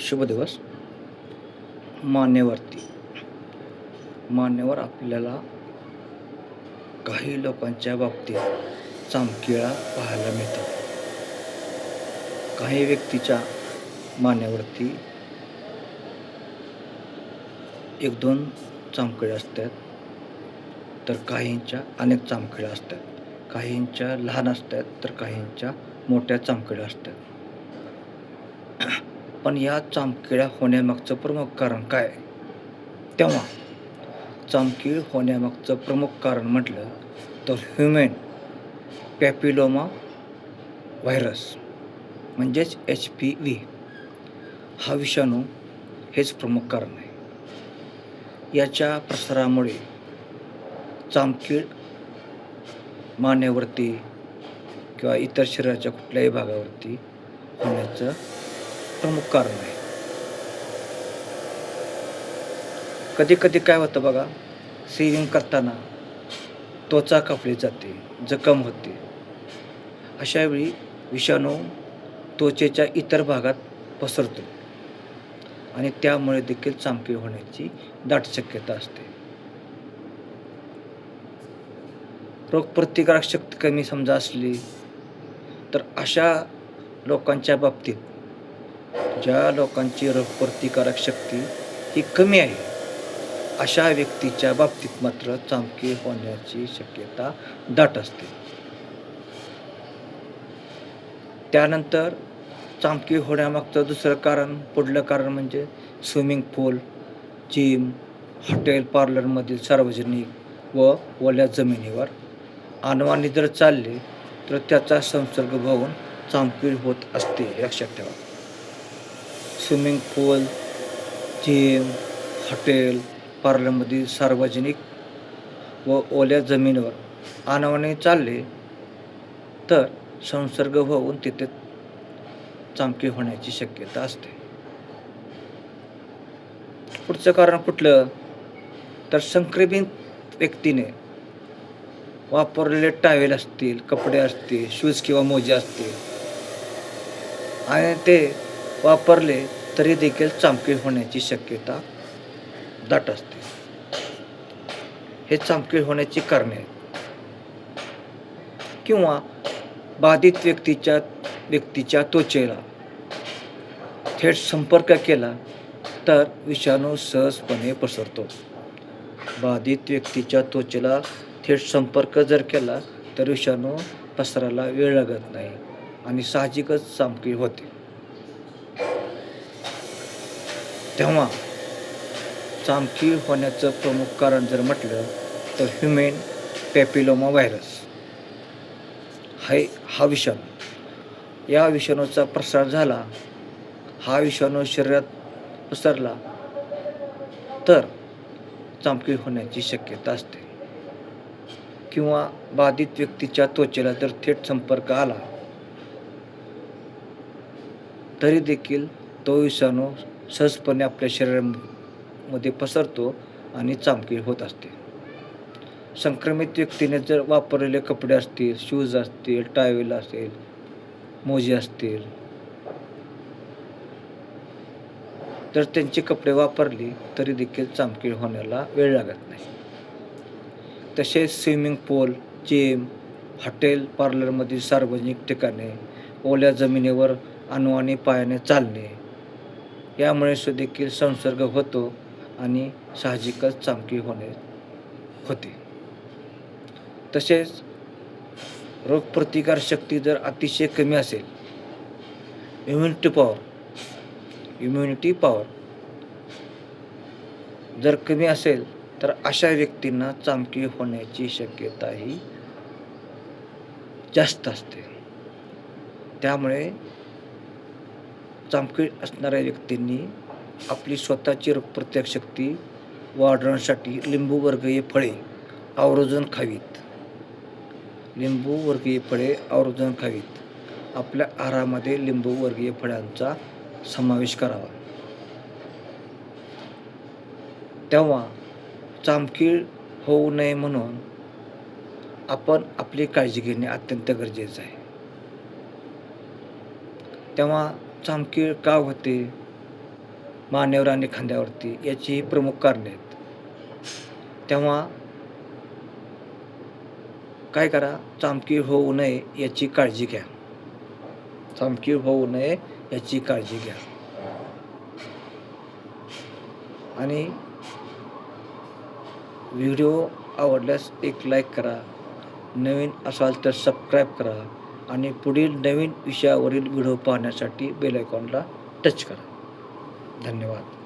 शुभ दिवस. मान्यवरती मान्यवर आपल्याला काही लोकांच्या बाबतीत चामखिळा पाहायला मिळतात. काही व्यक्तीच्या मान्यावरती 1-2 चामखिळे असतात, तर काहींच्या अनेक चामखिळ्या असतात. काहींच्या लहान असतात, तर काहींच्या मोठ्या चामखिळ्या असतात. पण या चामखिळ्या होण्यामागचं प्रमुख कारण काय? तेव्हा चामखीळ होण्यामागचं प्रमुख कारण म्हटलं तर ह्यूमन पॅपिलोमा व्हायरस म्हणजेच HPV हा विषाणू हेच प्रमुख कारण आहे. याच्या प्रसारामुळे चामखीळ मानेवरती किंवा इतर शरीराच्या कुठल्याही भागावरती होण्याचं प्रमुख कारण आहे. कधी कधी काय होतं बघा, शेविंग करताना त्वचा कापली जाते, जखम होते. अशावेळी विषाणू त्वचेच्या इतर भागात पसरतो आणि त्यामुळे देखील चामखीळ होण्याची दाट शक्यता असते. रोगप्रतिकारक शक्ती कमी समजा असली तर अशा लोकांच्या बाबतीत, ज्या लोकांची रोगप्रतिकारक शक्ती ही कमी आहे, अशा व्यक्तीच्या बाबतीत मात्र चामखीळ होण्याची शक्यता दाट असते. त्यानंतर चामखीळ होण्यामागचं दुसरं कारण, पुढलं कारण म्हणजे स्विमिंग पूल, जिम, हॉटेल, पार्लरमधील सार्वजनिक व ओल्या जमिनीवर अनवाणी जर चालले तर त्याचा संसर्ग होऊन चामखीळ होत असते, लक्षात ठेवा. स्विमिंग पूल, जिम, हॉटेल, पार्लरमधील सार्वजनिक व ओल्या जमिनीवर अनवाणी चालले तर संसर्ग होऊन तिथे चामखीळ होण्याची शक्यता असते. पुढचं कारण कुठलं तर संक्रमित व्यक्तीने वापरलेले टावेल असतील, कपडे असतील, शूज किंवा मोजे असतील आणि ते वापरले तरी देखील चामखीळ होण्याची शक्यता दाट असते. हे चामखीळ होण्याची कारणे आहेत. किंवा बाधित व्यक्तीच्या त्वचेला थेट संपर्क केला तर विषाणू सहजपणे पसरतो. बाधित व्यक्तीच्या त्वचेला थेट संपर्क जर केला तर विषाणू पसरायला वेळ लागत नाही आणि साहजिकच चामखीळ होते. तेव्हा चामखीळ होण्याचं प्रमुख कारण जर म्हटलं तर ह्यूमन पॅपिलोमा व्हायरस हा विषाणू. या विषाणूचा प्रसार झाला, हा विषाणू शरीरात पसरला तर चामखीळ होण्याची शक्यता असते. किंवा बाधित व्यक्तीच्या त्वचेला जर थेट संपर्क आला तरी देखील तो विषाणू सहजपणे आपल्या शरीरामध्ये पसरतो आणि चामखीळ होत असते. संक्रमित व्यक्तीने जर वापरलेले कपडे असतील, शूज असतील, टावेल असेल, मोजे असतील, तर त्यांचे कपडे वापरले तरी देखील चामखीळ होण्याला वेळ लागत नाही. तसेच स्विमिंग पूल, जिम, हॉटेल, पार्लरमधील सार्वजनिक ठिकाणे, ओल्या जमिनीवर अनवाणी पायाने चालणे यामुळे देखील संसर्ग होतो आणि साहजिकच चामखीळ होते. तसेच रोगप्रतिकार शक्ती जर अतिशय कमी असेल, इम्युनिटी पॉवर जर कमी असेल तर अशा व्यक्तींना चामखीळ होण्याची शक्यताही जास्त असते. त्यामुळे चामखीळ असणाऱ्या व्यक्तींनी आपली स्वतःची रोगप्रतिकारक शक्ती वाढवण्यासाठी लिंबूवर्गीय फळे आवर्जून खावीत. आपल्या आहारामध्ये लिंबूवर्गीय फळांचा समावेश करावा. तेव्हा चामखीळ होऊ नये म्हणून आपण आपली काळजी घेणे अत्यंत गरजेचं आहे. तेव्हा चामखीळ का होते मानेवर आणि खांद्यावरती याची ही प्रमुख कारणे आहेत. तेव्हा काय करा, चामखीळ होऊ नये याची काळजी घ्या. चामखीळ होऊ नये याची काळजी घ्या. आणि व्हिडिओ आवडल्यास एक लाईक करा, नवीन असाल तर सबस्क्राईब करा आणि पुढील नवीन विषयावरील व्हिडिओ पाहण्यासाठी बेल आयकॉनला टच करा. धन्यवाद.